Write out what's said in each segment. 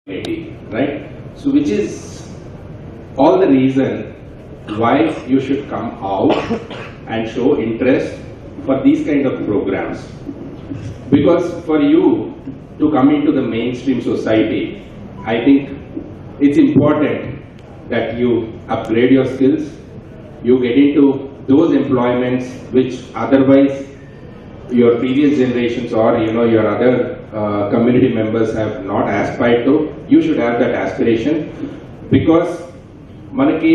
right? So which is all the reason why you should come out and show interest for these kind of programs. Because for you to come into the mainstream society, I think it's important that you upgrade your skills, you get into those employments which otherwise your previous generations or your other community members have not aspired to. You should have that aspiration, because manaki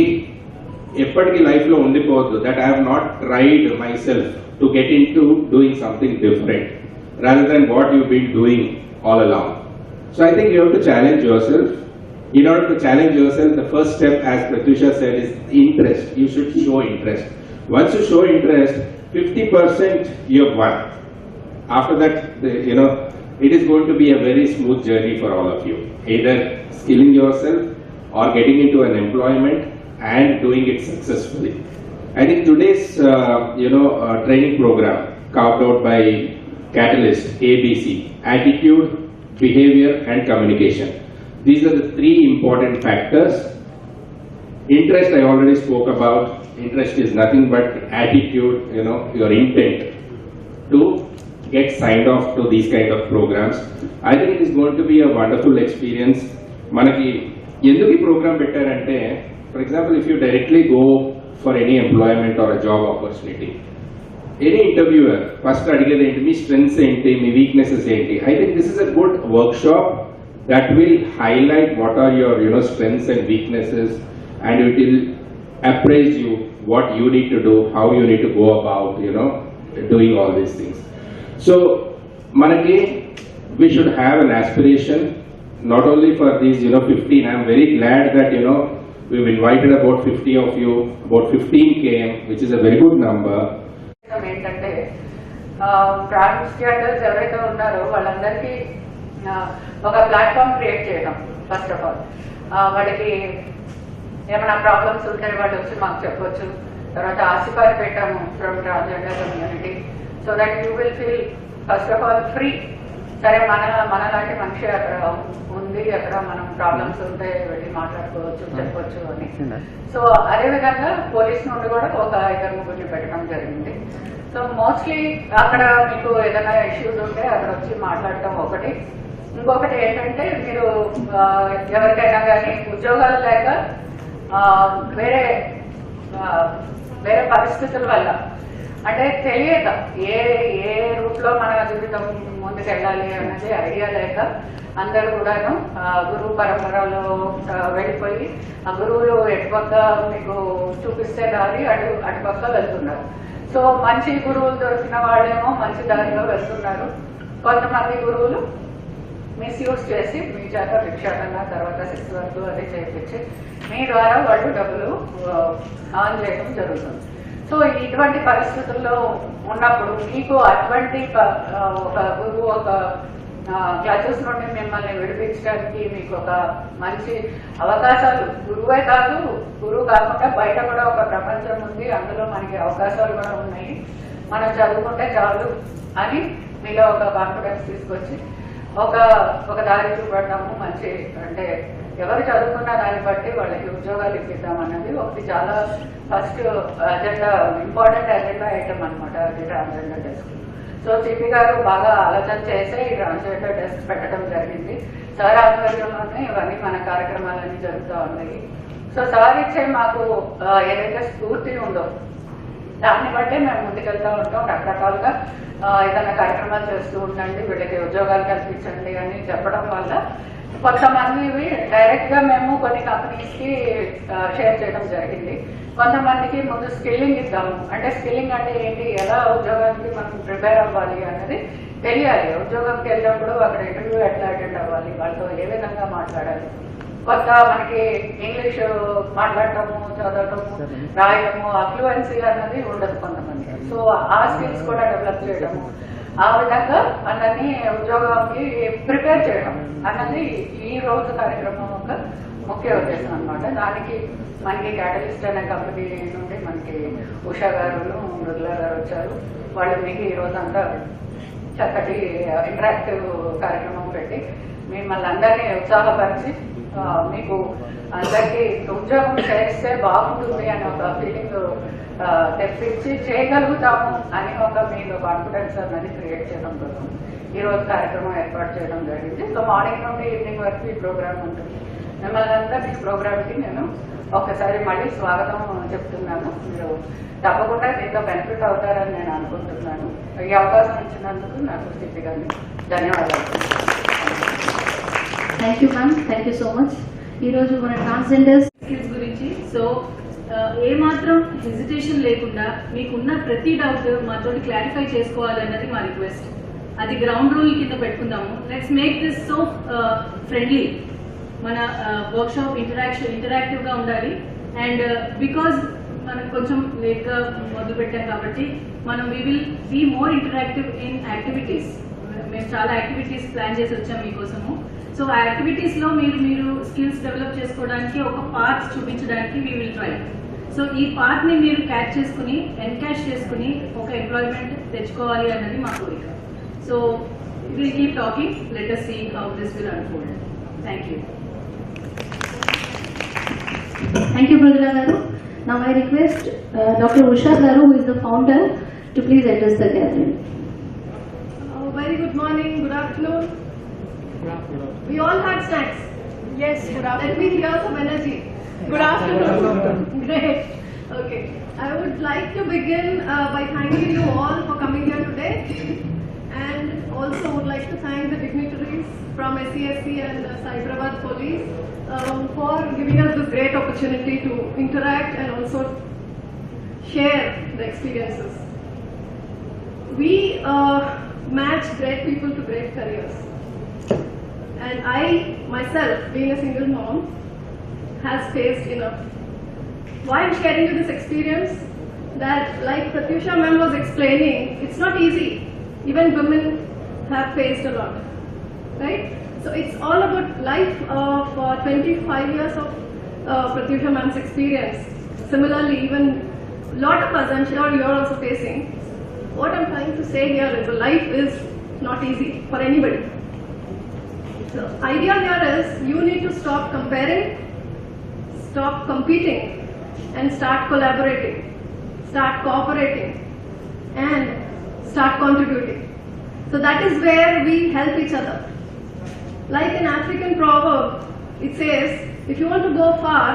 ఎప్పటికీ లైఫ్లో ఉండిపోవద్దు that I have not tried myself to get into doing something different rather than what you've been doing all along. So I think you have to challenge yourself. In order to challenge yourself, the first step, as Pratyusha said, is interest. You should show interest. Once you show interest, 50% you have won. After that, it is going to be a very smooth journey for all of you. Either skilling yourself or getting into an employment and doing it successfully. I think today's training program carved out by Catalyst, ABC, attitude, behavior and communication. These are the three important factors. Interest I already spoke about. Interest is nothing but attitude, your intent to get signed off to these kind of programs. I think it is going to be a wonderful experience. Manaki enduku ee program bettarante, for example, if you directly go for any employment or a job opportunity, any interviewer first adigede enti mee strengths enti, mee weaknesses enti. I think this is a good workshop that will highlight what are your strengths and weaknesses, and it will appraise you what you need to do, how you need to go about doing all these things. So manaki we should have an aspiration not only for these 15. I'm very glad that we've invited about 50 of you. About 15 came, which is a very good number. ఏంటంటే transgenders ఎవరైతే ఉన్నారో వాళ్ళందరికీ ఒక platform create చేయడం. First of all వాళ్ళకి ఏమైనా problems ఉంటే వాళ్ళు వచ్చి మాకు చెప్పొచ్చు. తర్వాత ఆశీర్వాద్ పెట్టాము from transgender community, so that you will feel first of all free. సరే మనలాంటి మనిషి అక్కడ ఉంది, అక్కడ మనం ప్రాబ్లమ్స్ ఉంటే వెళ్ళి మాట్లాడుకోవచ్చు, చెప్పొచ్చు అని. సో అదేవిధంగా పోలీస్ నుండి కూడా ఒక 2-3 పెట్టడం జరిగింది. సో మోస్ట్లీ అక్కడ మీకు ఏదైనా ఇష్యూస్ ఉంటే అక్కడ వచ్చి మాట్లాడటం ఒకటి. ఇంకొకటి ఏంటంటే మీరు ఎవరికైనా కానీ ఉద్యోగాలు లేక వేరే పరిస్థితుల వల్ల, అంటే తెలియక ఏ రూట్లో మన జీవితం ముందుకెళ్ళాలి అన్నది ఐడియా లేక అందరూ కూడాను గురువు పరంపరలో వెళ్ళిపోయి ఆ గురువులు ఎటుపక్క మీకు చూపిస్తే దారి అటుపక్క వెళ్తున్నారు. సో మంచి గురువులు దొరికిన వాళ్ళేమో మంచి దారిలో వెళ్తున్నారు. కొంతమంది గురువులు మిస్యూజ్ చేసి మీ చేత భిక్షాటన, తర్వాత సెక్స్ వర్క్ అది చేయించి మీ ద్వారా వాళ్ళు డబ్బులు ఆన్ చేయడం జరుగుతుంది. సో ఇటువంటి పరిస్థితుల్లో ఉన్నప్పుడు మీకు అటువంటి ఒక గురువు ఒక క్లాసెస్ నుండి మిమ్మల్ని విడిపించడానికి మీకు ఒక మంచి అవకాశాలు, గురువే కాదు, గురువు కాకుండా బయట కూడా ఒక ప్రపంచం ఉంది, అందులో మనకి అవకాశాలు కూడా ఉన్నాయి, మనం చదువుకుంటే చాలు అని మీలో ఒక కాన్ఫిడెన్స్ తీసుకొచ్చి ఒక దారి చూపడము. మంచి అంటే ఎవరు చదువుకున్న దాన్ని బట్టి వాళ్ళకి ఉద్యోగాలు ఇప్పిద్దాం అన్నది ఒకటి చాలా first agenda, important agenda item అనమాట అది ట్రాన్స్జెండర్ డెస్క్. సో సిపి గారు బాగా ఆలోచన చేసే ఈ ట్రాన్స్జెండర్ డెస్క్ పెట్టడం జరిగింది. సార్ ఆధ్వర్యంలోనే ఇవన్నీ మన కార్యక్రమాలన్నీ జరుగుతూ ఉన్నాయి. సో సార్ ఇచ్చే మాకు ఏదైతే స్ఫూర్తి ఉందో దాన్ని బట్టే మేము ముందుకెళ్తూ ఉంటాం. రకరకాలుగా ఏదైనా కార్యక్రమాలు చేస్తూ ఉండండి, వీళ్ళకి ఉద్యోగాలు కల్పించండి అని చెప్పడం వల్ల కొంతమందివి డైరెక్ట్గా మేము కొన్ని కంపెనీస్కి షేర్ చేయడం జరిగింది. కొంతమందికి ముందు స్కిల్లింగ్ ఇద్దాము, అంటే స్కిల్లింగ్ అంటే ఏంటి, ఎలా ఉద్యోగానికి మనం ప్రిపేర్ అవ్వాలి అన్నది తెలియాలి. ఉద్యోగంకి వెళ్ళినప్పుడు అక్కడ ఇంటర్వ్యూ ఎట్లా అటెండ్ అవ్వాలి, వాళ్ళతో ఏ విధంగా మాట్లాడాలి, కొత్త మనకి ఇంగ్లీష్ మాట్లాడటము, చదవటము, రాయటము, అఫ్లూయెన్సీ అన్నది ఉండదు కొంతమంది. సో ఆ స్కిల్స్ కూడా డెవలప్ చేయడము, ఆ విధంగా అన్నది ఉద్యోగానికి ప్రిపేర్ చేయడం అన్నది ఈ రోజు కార్యక్రమం యొక్క ముఖ్య ఉద్దేశం అనమాట. దానికి మనకి క్యాటలిస్ట్ అనే కంపెనీ నుండి మనకి ఉషా గారు, మృదులా గారు వచ్చారు. వాళ్ళు మీకు ఈ రోజు అంతా చక్కటి ఇంటరాక్టివ్ కార్యక్రమం పెట్టి మిమ్మల్ని అందరినీ ఉత్సాహపరిచి మీకు అందరికీ ఉద్యోగం చేస్తే బాగుంటుంది అనే ఒక ఫీలింగ్ తెప్పించి చేయగలుగుతాము అని ఒక మీలో కాన్ఫిడెన్స్ అనేది క్రియేట్ చేయడం కోసం ఈరోజు కార్యక్రమం ఏర్పాటు చేయడం జరిగింది. సో మార్నింగ్ నుండి ఈవినింగ్ వరకు ఈ ప్రోగ్రామ్ ఉంటుంది. మిమ్మల్ని అందరినీ ఈ ప్రోగ్రామ్కి నేను ఒకసారి మళ్ళీ స్వాగతం చెప్తున్నాను. మీరు తప్పకుండా దీంతో బెనిఫిట్ అవుతారని నేను అనుకుంటున్నాను. ఈ అవకాశం ఇచ్చినందుకు నాకు స్థితిగా ధన్యవాదాలు. Thank you ma'am, thank you so much. ఈరోజు మన ట్రాన్స్జెండర్ స్కిల్స్ గురించి ఏమాత్రం హెజిటేషన్ లేకుండా మీకున్న ప్రతి డౌట్ మాతోటి క్లారిఫై చేసుకోవాలన్నది మా రిక్వెస్ట్. అది గ్రౌండ్ రూల్ కింద పెట్టుకుందాము. Let's make this so friendly. మన వర్క్షాప్ ఇంటరాక్టివ్గా ఉండాలి. అండ్ బికాజ్ మనం కొంచెం లేట్గా మొదలు పెట్టాం కాబట్టి మనం we will be more interactive in activities. మేము చాలా యాక్టివిటీస్ ప్లాన్ చేసి వచ్చాం మీకోసము. సో ఆ యాక్టివిటీస్లో మీరు స్కిల్స్ డెవలప్ చేసుకోవడానికి ఒక పాత్ చూపించడానికి వీ విల్ ట్రై. సో ఈ పాత్ని మీరు క్యాచ్ చేసుకుని ఎన్కాష్ చేసుకుని ఒక ఎంప్లాయ్మెంట్ తెచ్చుకోవాలి అన్నది మా కోరిక. So will keep talking. Let us see how this will unfold. Thank you. Thank you, Prajala Garu. Now I request Dr. Usha Garu, who is the founder, to please address the gathering. Very good morning, good afternoon. We all had snacks. Yes, good afternoon. Let me hear some energy. Good afternoon. Great. Okay. I would like to begin by thanking you all for coming here today, and also would like to thank the dignitaries from SCSC and Cyberabad Police for giving us this great opportunity to interact and also share the experiences. We match great people to great careers, and I myself, being a single mom, has faced enough. Why I'm sharing you this experience? That, like Pratyusha ma'am was explaining, it's not easy. Even women have faced a lot, right? So it's all about life for 25 years of Pratyusha ma'am's experience. Similarly, even a lot of us, I'm sure you're also facing. What I'm trying to say here is life is not easy for anybody. The idea here is you need to stop comparing, stop competing, and start collaborating, start cooperating, and start contributing. So that is where we help each other. Like an African proverb, it says, if you want to go far,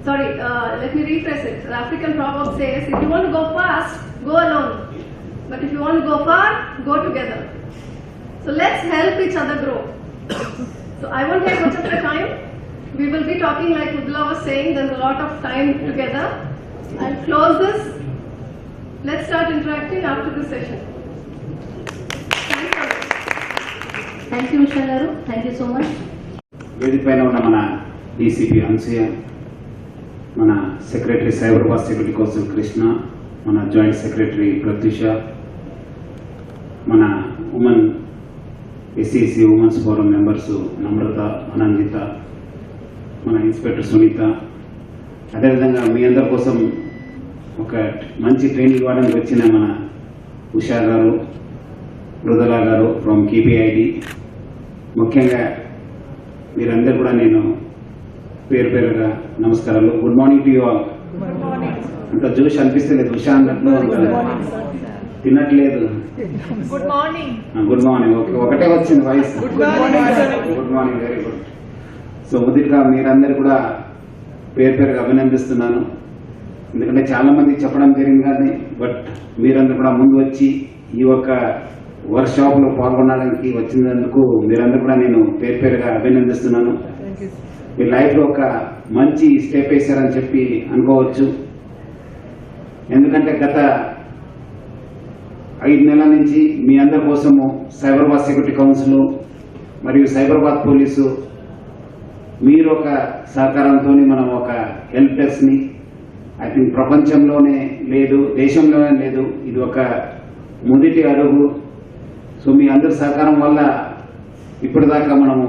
let me rephrase it. The African proverb says, if you want to go fast, go alone. But if you want to go far, go together. So let's help each other grow. So I won't take much of your time. We will be talking, like Udla was saying, there's a lot of time together. I'll close this. Let's start interacting after this session. Thank you. Thank you, Usha Garu. Thank you so much. వేదిక పైన ఉన్న మన DCP Anasuya, మన secretary Cyberabad security council Krishna, మన joint secretary Pratyusha, మన women ఎస్సీసీ women's forum members నమ్రత, అనందిత, మన inspector Sunitha, అదేవిధంగా మీ అందరి కోసం ఒక మంచి ట్రైనింగ్ ఇవ్వడానికి వచ్చిన మన ఉషా గారు, మృదులా గారు ఫ్రమ్ కేపీఐడి, ముఖ్యంగా మీరందరూ కూడా నేను పేరు పేరుగా నమస్కారాలు. Good morning to you all. అంత జోష్ అనిపిస్తలేదు ఉషా అన్నట్లు, తినట్లేదు. Good morning. Good morning. ఒకటే వచ్చింది voice. Good morning, very good. So మొదటిగా మీరందరూ కూడా పేరు పేరుగా అభినందిస్తున్నాను. ఎందుకంటే చాలా మంది చెప్పడం జరిగింది కానీ బట్ మీరందరూ కూడా ముందు వచ్చి ఈ యొక్క వర్క్ షాప్ లో పాల్గొనడానికి వచ్చినందుకు మీరందరూ కూడా నేను పేరు పేరుగా అభినందిస్తున్నాను. మీ లైఫ్ లో ఒక మంచి స్టెప్ వేశారని చెప్పి అనుకోవచ్చు. ఎందుకంటే గత 5 నెలల నుంచి మీ అందరి కోసము సైబరాబాద్ సెక్యూరిటీ కౌన్సిల్ మరియు సైబరాబాద్ పోలీసు మీరు ఒక సహకారంతో మనం ఒక హెల్ప్ డెస్క్ ని ఐ థింక్ ప్రపంచంలోనే లేదు, దేశంలోనే లేదు, ఇది ఒక మొదటి అడుగు. సో మీ అందరి సహకారం వల్ల ఇప్పటిదాకా మనము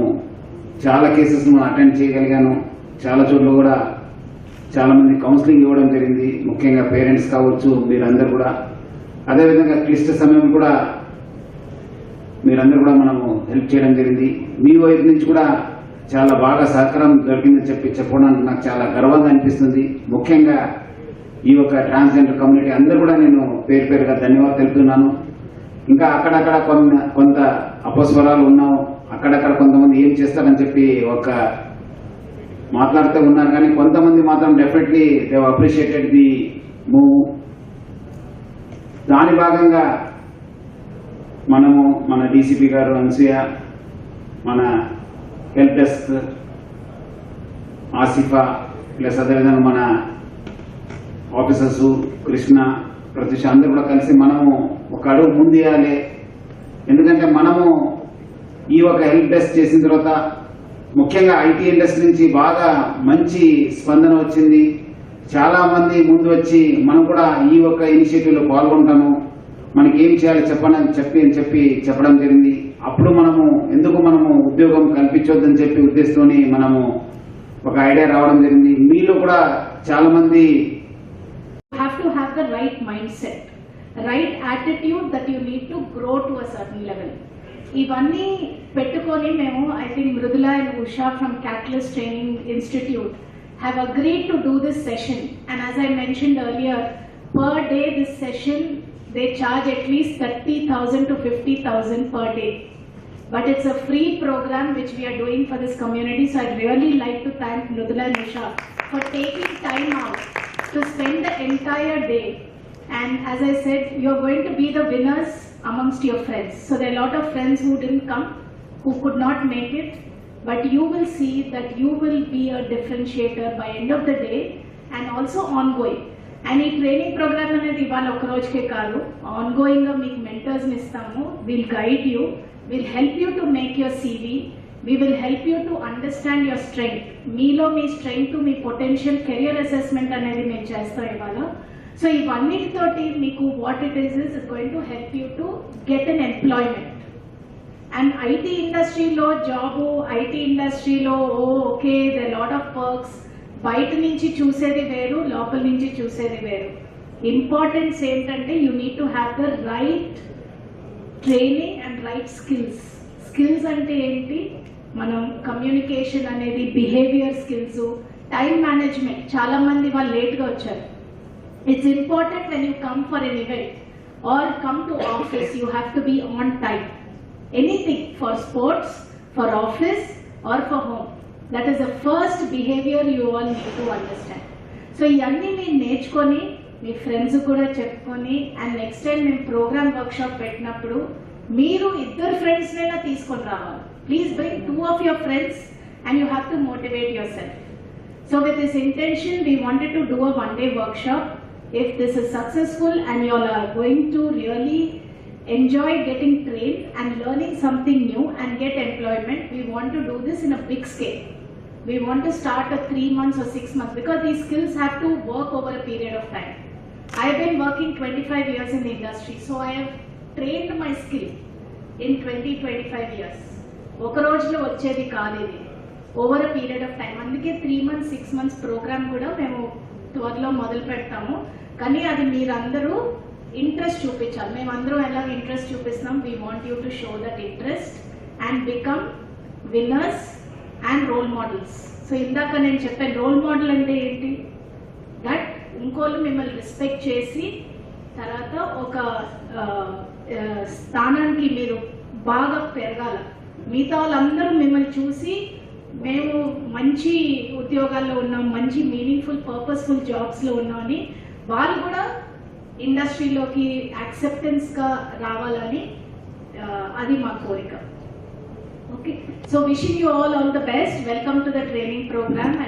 చాలా కేసెస్ మనం అటెండ్ చేయగలిగాను. చాలా చోట్ల కూడా చాలా మంది కౌన్సిలింగ్ ఇవ్వడం జరిగింది, ముఖ్యంగా పేరెంట్స్ కావచ్చు, మీరందరూ కూడా. అదేవిధంగా క్లిష్ట సమయం కూడా మీరందరూ కూడా మనము హెల్ప్ చేయడం జరిగింది. మీ వైపు నుంచి కూడా చాలా బాగా సహకారం దొరికిందని చెప్పడానికి నాకు చాలా గర్వంగా అనిపిస్తుంది. ముఖ్యంగా ఈ యొక్క ట్రాన్స్జెండర్ కమ్యూనిటీ అందరూ కూడా నేను పేరు పేరుగా ధన్యవాదాలు తెలుపుతున్నాను. ఇంకా అక్కడక్కడ కొంత అపస్వరాలు ఉన్నాం, అక్కడక్కడ కొంతమంది ఏం చేస్తారని చెప్పి ఒక మాట్లాడుతూ ఉన్నారు, కానీ కొంతమంది మాత్రం definitely they appreciated the move. దాని భాగంగా మనము మన డీసీపీ గారు అనసూయ, మన హెల్ప్ డెస్క్ ఆసిఫా, ప్లస్ అదేవిధంగా మన ఆఫీసర్స్ కృష్ణ, ప్రత్యూష అందరూ కూడా కలిసి మనము ఒక అడుగు ముందేయాలి. ఎందుకంటే మనము ఈ ఒక హెల్ప్ డెస్క్ చేసిన తర్వాత ముఖ్యంగా ఐటీ ఇండస్ట్రీ నుంచి బాగా మంచి స్పందన వచ్చింది. చాలా మంది ముందు వచ్చి మనం కూడా ఈ ఒక ఇనిషియేటివ్ లో పాల్గొంటాము, మనకి ఏం చేయాలో చెప్పడం జరిగింది. అప్పుడు మనము ఉద్యోగం కల్పించొద్దని చెప్పి ఉద్దేశంతోని మనము ఒక ఐడియా రావడం జరిగింది. మీలో కూడా చాలా మంది have to have the right mindset, right attitude that you need to grow to a certain level. ఇవన్నీ పెట్టుకొని మేము I think Mridula and Usha from Catalyst training institute have agreed to do this session, and as I mentioned earlier, per day this session they charge at least 30,000 to 50,000 per day, but it's a free program which we are doing for this community. So I'd really like to thank Mrudula and Usha for taking time out to spend the entire day. And as I said, you're going to be the winners amongst your friends. So there are a lot of friends who didn't come, who could not make it, but you will see that you will be a differentiator by end of the day and also ongoing. And ఈ training programme అనేది ఇవాళ ఒక రోజుకే కాదు, ongoing గా మీకు mentors ఇస్తాము. Will guide you, will help you to make your CV, we will help you to understand your strength. మీలో మీ స్ట్రెంగ్త్, మీ పొటెన్షియల్, కెరియర్ అసెస్మెంట్ అనేది మేము చేస్తాం ఇవాళ. సో ఇవన్నిటితోటి మీకు what it is going to help you to get an employment. And IT ఇండస్ట్రీలో జాబు, ఐటీ ఇండస్ట్రీలో okay they lot of perks, బయట నుంచి చూసేది వేరు, లోపల నుంచి చూసేది వేరు. ఇంపార్టెన్స్ ఏంటంటే you need to have the right training and right skills. Skills అంటే ఏంటి? మనం కమ్యూనికేషన్ అనేది, బిహేవియర్ స్కిల్స్, టైం మేనేజ్మెంట్. చాలా మంది వాళ్ళు లేట్గా వచ్చారు. It's important when you come for an event or come to office, you have to be on time. Anything for sports, for office or for home, that is the first behaviour you all need to understand. So ఇవన్నీ మీరు నేర్చుకొని మీ friends కూడా చెప్పుకొని, and next time మేము programme workshop పెట్టినప్పుడు మీరు ఇద్దరు ఫ్రెండ్స్ నైనా తీసుకొని రావాలి. Please bring 2 of your friends and you have to motivate yourself. So with this intention, we wanted to do a one-day workshop. If this is successful and you all are going to really enjoy getting trained and learning something new and get employment, we want to do this in a big scale. We want to start at 3 months or 6 months, because these skills have to work over a period of time. I have been working 25 years in the industry, so I have trained my skill in 20-25 years. ఒక రోజులో వచ్చేది కాదు ఇది, over a period of time. అందుకే 3 months 6 months programme కూడా మేము త్వరలో మొదలు పెడతాము. కానీ అది మీరందరూ ఇంట్రెస్ట్ చూపించాలి. మేమందరం ఎలా ఇంట్రెస్ట్ చూపిస్తున్నాం, we want you to show that interest and become winners and role models. So ఇందాక నేను చెప్పాను, రోల్ మోడల్ అంటే ఏంటి? దట్ ఇంకోళ్ళు మిమ్మల్ని రెస్పెక్ట్ చేసి తర్వాత ఒక స్థానానికి మీరు బాగా పెరగాల. మిగతా వాళ్ళందరూ మిమ్మల్ని చూసి మేము మంచి ఉద్యోగాల్లో ఉన్నాం, మంచి మీనింగ్ఫుల్ పర్పస్ఫుల్ జాబ్స్లో ఉన్నామని వాళ్ళు కూడా ఇండస్ట్రీలోకి యాక్సెప్టెన్స్గా రావాలని అది మా కోరిక. Okay, so wishing you all the best. Welcome to the training programme.